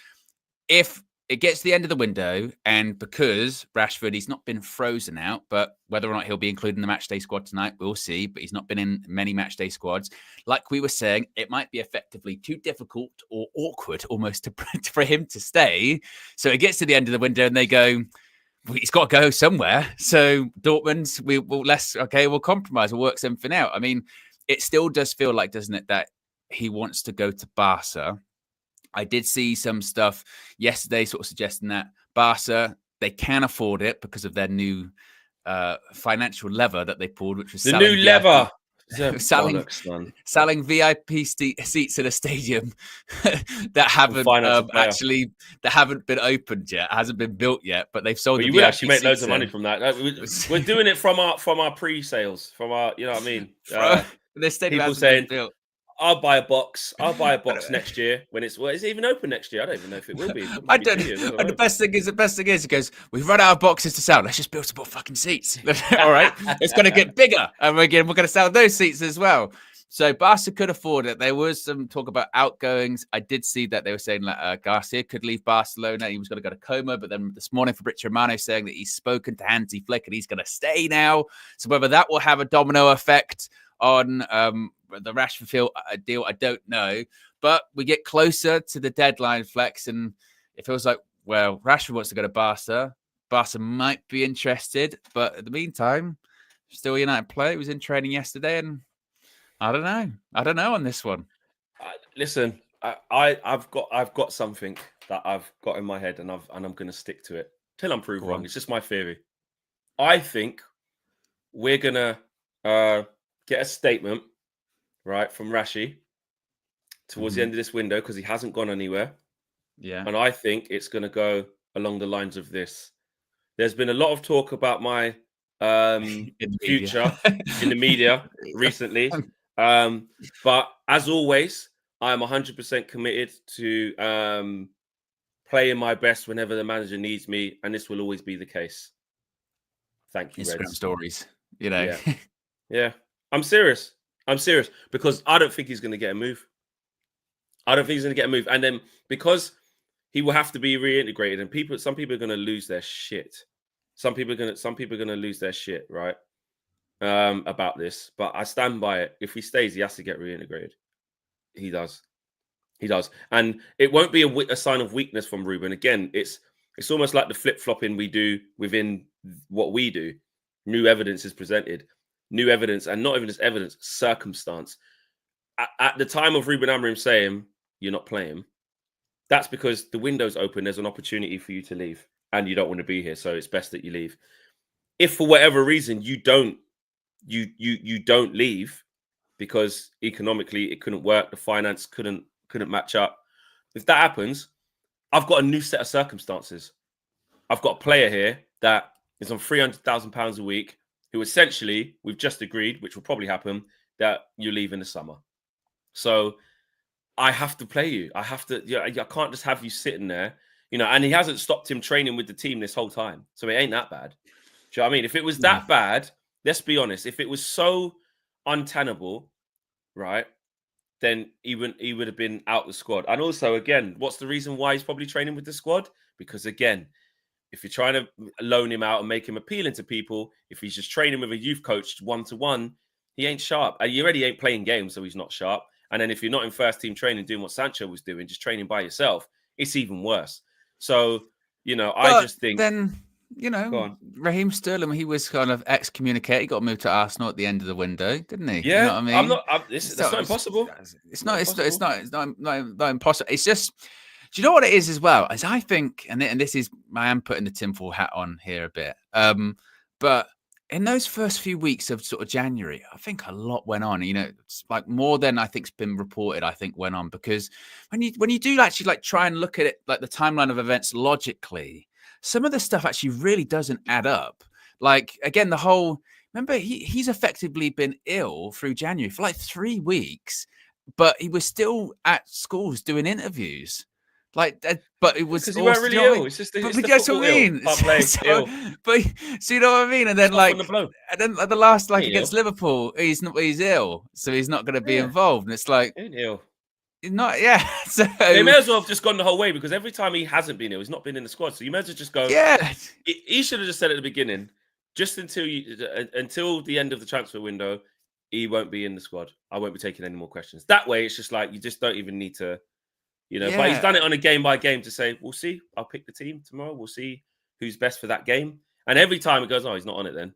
if it gets to the end of the window, and because Rashford, he's not been frozen out, but whether or not he'll be included in the matchday squad tonight, we'll see. But he's not been in many matchday squads. Like we were saying, it might be effectively too difficult or awkward almost for him to stay. So it gets to the end of the window and they go, he's got to go somewhere. So Dortmund, we'll compromise. We'll work something out. I mean, it still does feel like, doesn't it, that he wants to go to Barca. I did see some stuff yesterday sort of suggesting that Barca, they can afford it because of their new financial lever that they pulled, which was the new lever. Selling VIP seats in a stadium that haven't been opened yet, hasn't been built yet, but they've sold. Well, you will actually make loads of money from that. We're doing it from our pre-sales, from our, you know what I mean. The stadium people saying, I'll buy a box next year when is it even open next year? I don't even know if it will be. I don't. And the best thing is, it goes, we've run out of boxes to sell. Let's just build some more fucking seats. All right, it's going to get bigger, and we're going to sell those seats as well. So Barca could afford it. There was some talk about outgoings. I did see that they were saying that Garcia could leave Barcelona. He was going to go to Como, but then this morning Fabrizio Romano saying that he's spoken to Hansi Flick and he's going to stay now. So whether that will have a domino effect on the Rashford deal, I don't know. But we get closer to the deadline, Flex, and it feels like, well, Rashford wants to go to Barca. Barca might be interested, but in the meantime, still a United player. He was in training yesterday, and I don't know on this one. Listen, I've got something that I've got in my head, and I'm going to stick to it till I'm proved wrong. It's just my theory. I think we're gonna get a statement, right, from Rashi towards the end of this window, because he hasn't gone anywhere. Yeah. And I think it's going to go along the lines of this. There's been a lot of talk about my future in the media recently. But as always, I am 100% committed to playing my best whenever the manager needs me. And this will always be the case. Thank you, Instagram Reds. Stories, you know. Yeah. I'm serious because I don't think he's going to get a move. And then because he will have to be reintegrated, and some people are going to lose their shit. Some people are going to lose their shit, right? About this, but I stand by it. If he stays, he has to get reintegrated. He does, and it won't be a sign of weakness from Ruben. Again, it's almost like the flip flopping we do within what we do. New evidence is presented. New evidence, and not even just evidence, circumstance. At the time of Ruben Amorim saying you're not playing, that's because the window's open. There's an opportunity for you to leave, and you don't want to be here, so it's best that you leave. If for whatever reason you don't leave because economically it couldn't work, the finance couldn't match up. If that happens, I've got a new set of circumstances. I've got a player here that is on £300,000 a week, who essentially we've just agreed, which will probably happen, that you leave in the summer. So I have to play you. I can't just have you sitting there, and he hasn't stopped him training with the team this whole time. So it ain't that bad. Do you know what I mean? If it was that bad, let's be honest, if it was so untenable, right, then he would have been out the squad. And also, again, what's the reason why he's probably training with the squad? Because again, if you're trying to loan him out and make him appealing to people, if he's just training with a youth coach one-to-one, he ain't sharp. And you already ain't playing games, so he's not sharp. And then if you're not in first team training doing what Sancho was doing, just training by yourself, it's even worse. So, I just think... Then, Raheem Sterling, he was kind of excommunicated. He got moved to Arsenal at the end of the window, didn't he? Yeah, you know what I mean? That's not impossible. It's not impossible. It's just... Do you know what it is as well? As I think, and this is, I am putting the tinfoil hat on here a bit, but in those first few weeks of sort of January, I think a lot went on. It's like more than I think's been reported. I think went on because when you do actually like try and look at it like the timeline of events logically, some of the stuff actually really doesn't add up. Like, again, remember, he's effectively been ill through January for like 3 weeks, but he was still at schools doing interviews. Like, but it was because you also, weren't really you know what I ill. mean? It's just the, But, it's but the that's what football I ill. mean. Can't play So, ill. but so you know what I mean? And then Stop on the blow. and then at the last, like Ain't against ill. Liverpool, he's ill, so he's not going to be Yeah. involved. And it's like, Ain't ill. not, yeah. So They may as well have just gone the whole way, because every time he hasn't been ill, he's not been in the squad. So you may as well just go. yeah, He should have just said at the beginning, just until the end of the transfer window, he won't be in the squad. I won't be taking any more questions. That way, it's just like you just don't even need to, you know. But he's done it on a game by game to say, we'll see. I'll pick the team tomorrow. We'll see who's best for that game. And every time it goes, oh, he's not on it then.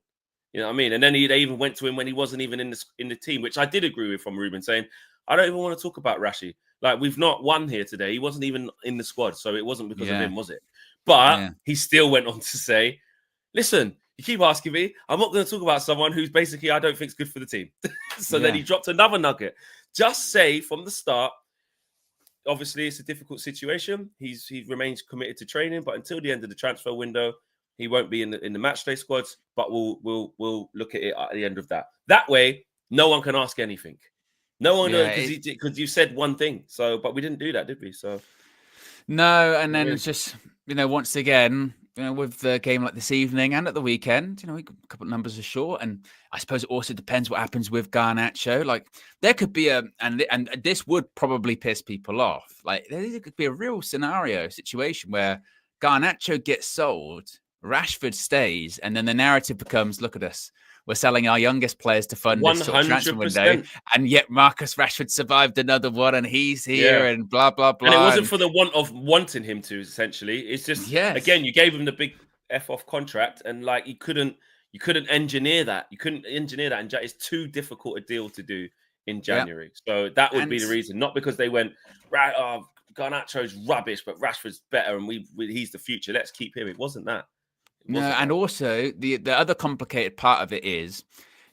You know what I mean? And then they even went to him when he wasn't even in the team, which I did agree with from Ruben, saying, I don't even want to talk about Rashi. Like, we've not won here today. He wasn't even in the squad, so it wasn't because of him, was it? But he still went on to say, listen, you keep asking me, I'm not going to talk about someone who's basically I don't think is good for the team. So then he dropped another nugget. Just say from the start, obviously it's a difficult situation. He remains committed to training, but until the end of the transfer window, he won't be in the match day squads. But we'll look at it at the end of that. That way, no one can ask anything. No one knows, because you said one thing. So, but we didn't do that, did we? So no, and then it's just, you know, once again, you know, with the game like this evening and at the weekend, you know, a couple of numbers are short, and I suppose it also depends what happens with Garnacho. Like, there could be and this would probably piss people off. Like, there could be a real situation where Garnacho gets sold, Rashford stays, and then the narrative becomes, look at us. We're selling our youngest players to fund this sort of transfer window, and yet Marcus Rashford survived another one, and he's here, and blah blah blah. And it wasn't for the want of wanting him to. Essentially, it's just again, you gave him the big F off contract, and like you couldn't engineer that. You couldn't engineer that, and it's too difficult a deal to do in January. So that would be the reason, not because they went right. Oh, Garnacho's rubbish, but Rashford's better, and he's the future. Let's keep him. It wasn't that. No, and also the other complicated part of it is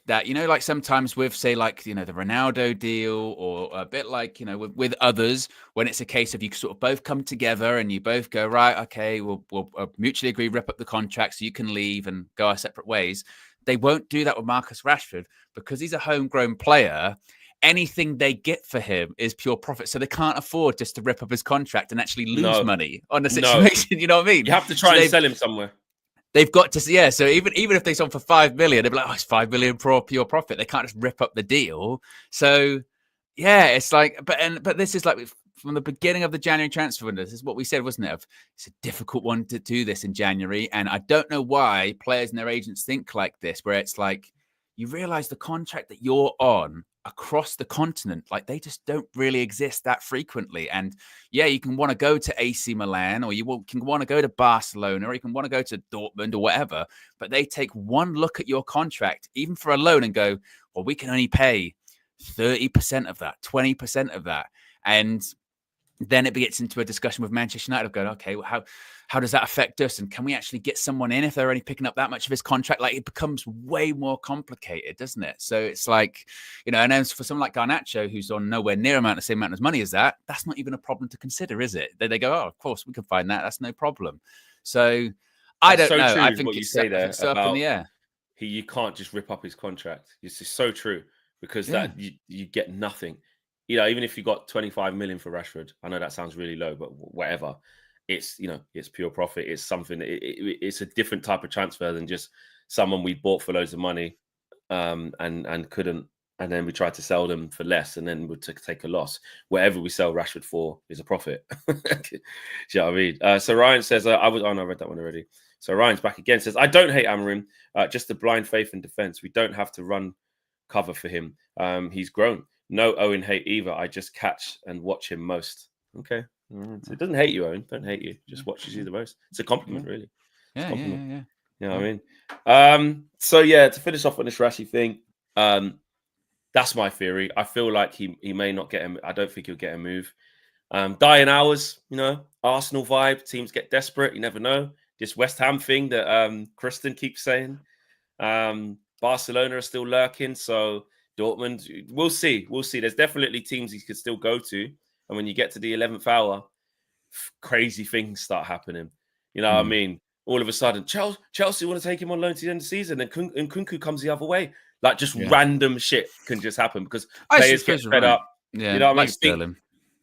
that, you know, like sometimes with, say, like, you know, the Ronaldo deal, or a bit like, you know, with others, when it's a case of you sort of both come together and you both go, right, okay, we'll mutually agree, rip up the contract so you can leave and go our separate ways. They won't do that with Marcus Rashford because he's a homegrown player. Anything they get for him is pure profit. So they can't afford just to rip up his contract and actually lose money on the situation. You know what I mean? You have to try and sell him somewhere. They've got to, yeah. So even if they sold for 5 million, they'd be like, oh, it's 5 million for pure profit. They can't just rip up the deal. So yeah, it's like, but this is like from the beginning of the January transfer window. This is what we said, wasn't it? It's a difficult one to do this in January, and I don't know why players and their agents think like this, where it's like you realize the contract that you're on across the continent, like they just don't really exist that frequently. And yeah, you can want to go to AC Milan, or you can want to go to Barcelona, or you can want to go to Dortmund or whatever, but they take one look at your contract, even for a loan, and go, well, we can only pay 30% of that, 20% of that. And then it gets into a discussion with Manchester United of going, okay, well, how does that affect us? And can we actually get someone in if they're only picking up that much of his contract? Like, it becomes way more complicated, doesn't it? So it's like, you know, and then for someone like Garnacho, who's on nowhere near the same amount of money as that's not even a problem to consider, is it? They go, oh, of course, we can find that. That's no problem. So I don't know. I think it's up in the air. You can't just rip up his contract. It's just so true, because that you get nothing. You know, even if you got 25 million for Rashford, I know that sounds really low, but whatever. It's, you know, it's pure profit. It's something. It's a different type of transfer than just someone we bought for loads of money, and couldn't, and then we tried to sell them for less, and then would take a loss. Whatever we sell Rashford for is a profit. Do you know what I mean? So Ryan says, I read that one already. So Ryan's back again. Says, I don't hate Amorim, just a blind faith in defense. We don't have to run cover for him. He's grown. No Owen hate either. I just catch and watch him most. Okay. So it doesn't hate you, Owen. Don't hate you. Just watches you the most. It's a compliment, really. Yeah. You know what I mean? So yeah, to finish off on this Rashi thing, that's my theory. I feel like he may not get him. I don't think he'll get a move. Dying hours, you know, Arsenal vibe. Teams get desperate. You never know. This West Ham thing that Kristen keeps saying. Barcelona are still lurking. So Dortmund, we'll see. There's definitely teams he could still go to. And when you get to the 11th hour, crazy things start happening. You know what I mean? all of a sudden, Chelsea want to take him on loan to the end of the season, and Nkunku comes the other way. Like, just random shit can just happen because players get fed up. Yeah, you know what like I mean? Sterling.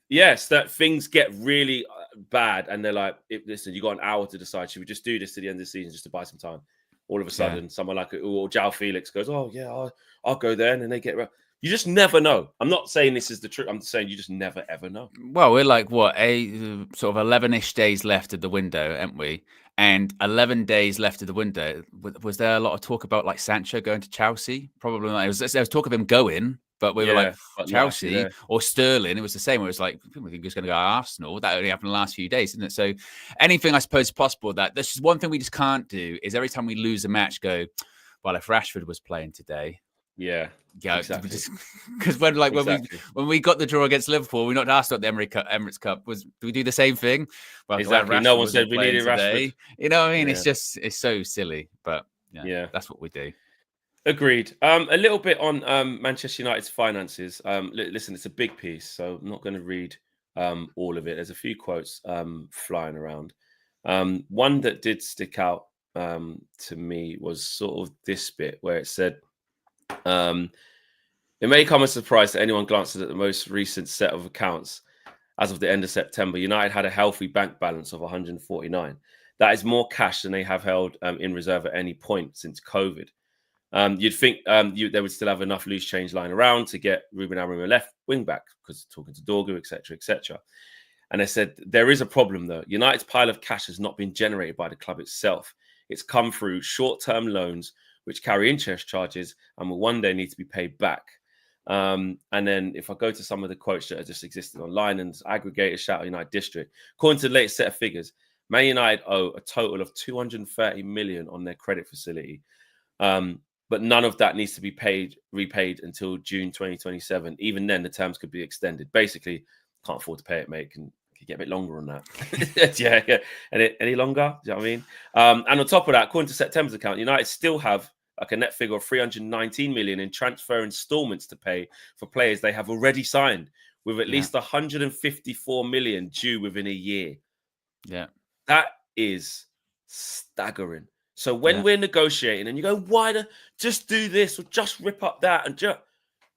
Yes, that things get really bad, and they're like, listen, you got an hour to decide. Should we just do this to the end of the season just to buy some time? All of a sudden, someone like João Felix goes, oh, yeah, I'll go there, and then they get... You just never know. I'm not saying this is the truth. I'm saying you just never, ever know. Well, we're like, what, sort of 11-ish days left of the window, aren't we? And 11 days left of the window. Was there a lot of talk about, like, Sancho going to Chelsea? Probably not. There was talk of him going, but we were like, Chelsea or Sterling. It was the same. It was like, people think he was going to go to Arsenal. That only happened in the last few days, isn't it? So anything, I suppose, is possible. That this is one thing we just can't do is every time we lose a match, go, well, if Rashford was playing today... Yeah, exactly. Because when we got the draw against Liverpool, we not asked about the Emirates Cup. Do we do the same thing? Well, exactly. No one said we needed today. Rashford. You know what I mean? Yeah. It's so silly, but that's what we do. Agreed. A little bit on Manchester United's finances. Listen, it's a big piece, so I'm not going to read all of it. There's a few quotes flying around. One that did stick out to me was sort of this bit where it said, it may come as a surprise to anyone glancing at the most recent set of accounts. As of the end of September, United had a healthy bank balance of 149. That is more cash than they have held in reserve at any point since COVID. You'd think they would still have enough loose change lying around to get Ruben Amorim a left wing back, because talking to Dorgu, etc., etc. And they said there is a problem though. United's pile of cash has not been generated by the club itself. It's come through short-term loans which carry interest charges and will one day need to be paid back. And then if I go to some of the quotes that are just existing online and aggregators shout out United District, according to the latest set of figures, Man United owe a total of 230 million on their credit facility. But none of that needs to be repaid until June 2027. Even then, the terms could be extended. Basically, can't afford to pay it, mate. Can get a bit longer on that. yeah. Any longer? Do you know what I mean? And on top of that, according to September's account, United still have like a net figure of 319 million in transfer installments to pay for players they have already signed, with at least 154 million due within a year. Yeah. That is staggering. So when we're negotiating and you go, just do this or just rip up that, and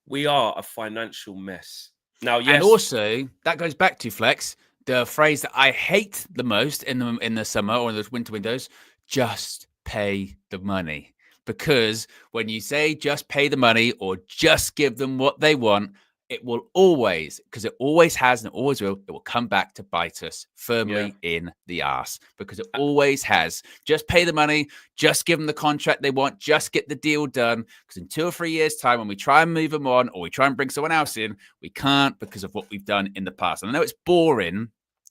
we are a financial mess. Now, yes. And also, that goes back to Flex, the phrase that I hate the most in the summer or in the winter windows, just pay the money. Because when you say just pay the money or just give them what they want, it will always, because it always has and it always will, it will come back to bite us firmly in the arse. Because it always has. Just pay the money, just give them the contract they want, just get the deal done. Because in 2 or 3 years' time, when we try and move them on or we try and bring someone else in, we can't because of what we've done in the past. And I know it's boring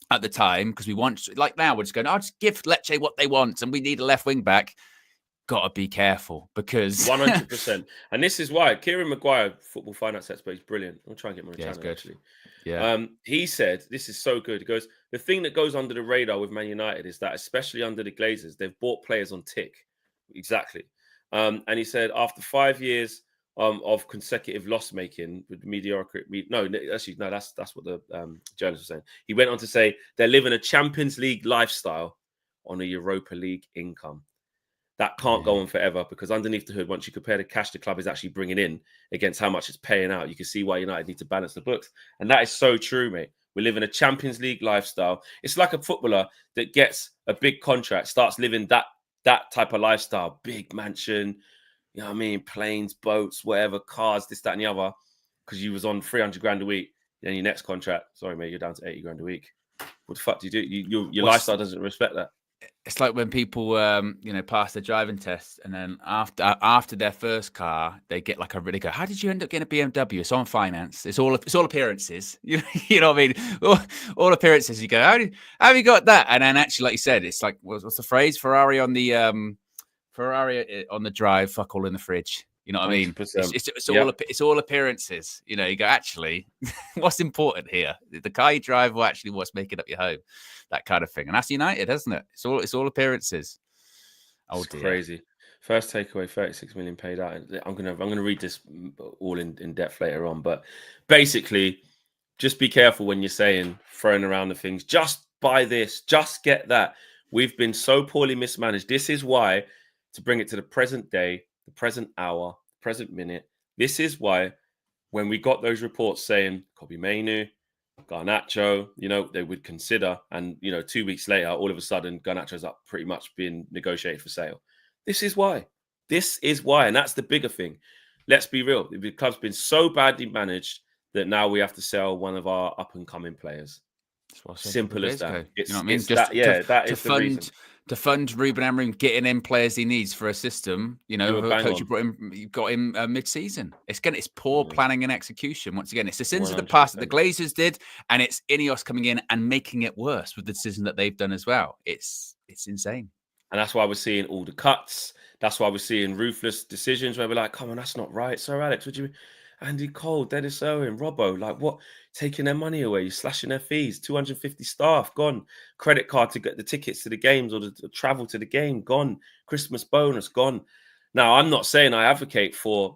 at the time because we want, like now, we're just going, I'll just give Lecce what they want and we need a left wing back. Got to be careful because 100%. And this is why Kieran Maguire, football finance expert, is brilliant. I'll try and get him on the channel, actually. Yeah. He said, this is so good. He goes, the thing that goes under the radar with Man United is that, especially under the Glazers, they've bought players on tick. Exactly. And he said, after 5 years of consecutive loss making with mediocrity, that's what the journalist was saying. He went on to say they're living a Champions League lifestyle on a Europa League income. That can't go on forever, because underneath the hood, once you compare the cash the club is actually bringing in against how much it's paying out, you can see why United need to balance the books. And that is so true, mate. We live in a Champions League lifestyle. It's like a footballer that gets a big contract, starts living that type of lifestyle, big mansion, you know what I mean, planes, boats, whatever, cars, this, that, and the other, because you was on 300 grand a week. Then your next contract, sorry, mate, you're down to 80 grand a week. What the fuck do you do? Your lifestyle doesn't respect that. It's like when people, pass the driving test, and then after their first car, they get like they go, "How did you end up getting a BMW?" It's on finance. It's all appearances. You know what I mean? All appearances. You go, how have you got that? And then actually, like you said, it's like what's the phrase? Ferrari on the drive, fuck all in the fridge. You know what I mean? It's all appearances. You know, you go, actually, what's important here? The car you drive, or actually what's making up your home? That kind of thing. And that's United, isn't it? It's all appearances. Oh, it's crazy. First takeaway, 36 million paid out. I'm gonna read this all in depth later on. But basically, just be careful when you're saying, throwing around the things, just buy this, just get that. We've been so poorly mismanaged. This is why, to bring it to the present day, the present hour, present minute, this is why when we got those reports saying Kobe Mainu, Garnacho, they would consider, and 2 weeks later, all of a sudden, Garnacho's up pretty much being negotiated for sale. This is why. And that's the bigger thing. Let's be real. The club's been so badly managed that now we have to sell one of our up-and-coming players. Simple as that. You know what I mean? That is the reason. To fund Ruben Amorim getting in players he needs for a system, coach you got him mid-season. It's poor planning and execution. Once again, it's the sins 100%. Of the past that the Glazers did, and it's Ineos coming in and making it worse with the decision that they've done as well. It's insane. And that's why we're seeing all the cuts. That's why we're seeing ruthless decisions where we're like, come on, that's not right. Sir Alex, would you... Andy Cole, Dennis Owen, Robbo, like what? Taking their money away, you're slashing their fees, 250 staff, gone. Credit card to get the tickets to the games or the travel to the game, gone. Christmas bonus, gone. Now, I'm not saying I advocate for,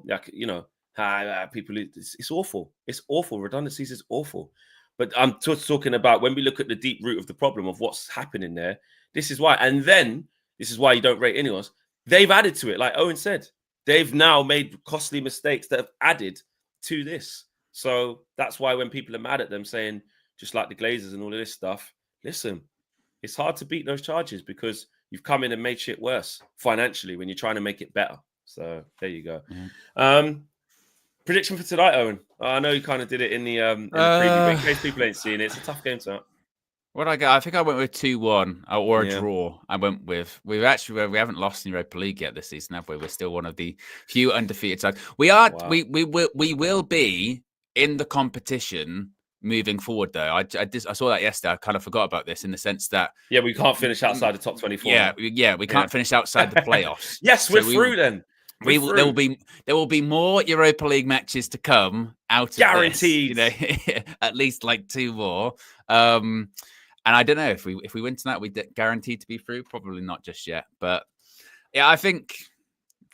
people, it's awful. It's awful. Redundancies is awful. But I'm talking about when we look at the deep root of the problem of what's happening there, this is why. And then, this is why you don't rate Ineos. They've added to it, like Owen said. They've now made costly mistakes that have added to this. So that's why when people are mad at them saying, just like the Glazers and all of this stuff, listen, it's hard to beat those charges because you've come in and made shit worse financially when you're trying to make it better. So there you go. Mm-hmm. Prediction for tonight, Owen. I know you kind of did it in the preview, but in case people ain't seen it, it's a tough game tonight. What I got? I think I went with 2-1 or a draw. I went with. We haven't lost in Europa League yet this season, have we? We're still one of the few undefeated sides. We are. Wow. We will be in the competition moving forward, though. I saw that yesterday. I kind of forgot about this in the sense that we can't finish outside the top 24. We can't finish outside the playoffs. Yes, we're through then. There will be more Europa League matches to come out of guaranteed. This, at least like 2 more. And I don't know if we win tonight, we're guaranteed to be through. Probably not just yet, but yeah, I think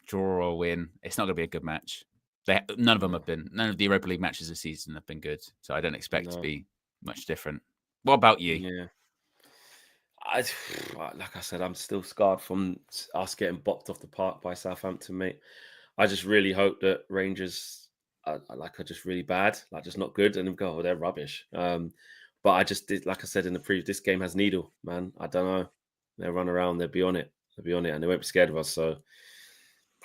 draw or win. It's not going to be a good match. None of them have been. None of the Europa League matches this season have been good, so I don't expect to be much different. What about you? Yeah, like I said, I'm still scarred from us getting bopped off the park by Southampton, mate. I just really hope that Rangers are just really bad, like just not good, and then go, they're rubbish. But I just did, like I said in the preview, this game has needle, man. I don't know. They'll run around, they'll be on it, and they won't be scared of us. So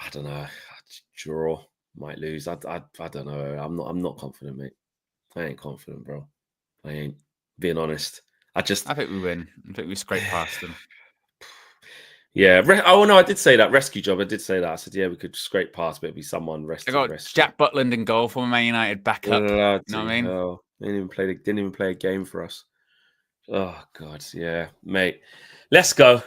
I don't know. Draw, might lose. I don't know. I'm not confident, mate. I ain't confident, bro. I ain't. Being honest, I think we win. I think we scrape past them. Yeah. No, I did say that rescue job. I did say that. I said, we could scrape past, but it'd be someone rescue. I got Jack Butland in goal for Man United backup. You know what I mean? Hell. Didn't even play a game for us. Oh God, yeah, mate. Let's go.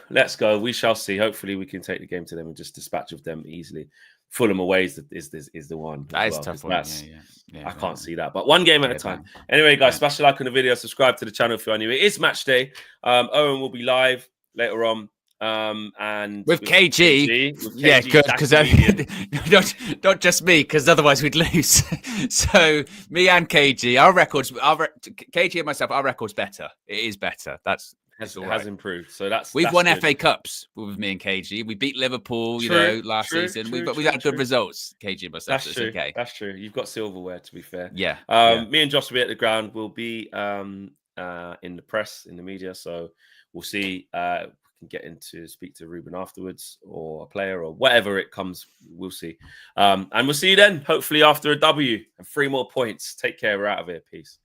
We shall see. Hopefully, we can take the game to them and just dispatch of them easily. Fulham away is the one. That is tough. I can't see that, but one game at a time. Anyway, guys, smash a like on the video, subscribe to the channel if you're new. It is match day. Owen will be live later on. And with KG, good, because not just me, because otherwise we'd lose. So me and KG, KG and myself, our record's better. It is better. Has improved. So we've won FA Cups with me and KG. We beat Liverpool, last season. We've had good results. KG and myself. That's true. Okay. That's true. You've got silverware, to be fair. Yeah. Me and Josh will be at the ground. We'll be in the press, in the media. So we'll see. Can get in to speak to Ruben afterwards or a player or whatever it comes. We'll see. And we'll see you then, hopefully after a W and 3 more points. Take care. We're out of here. Peace.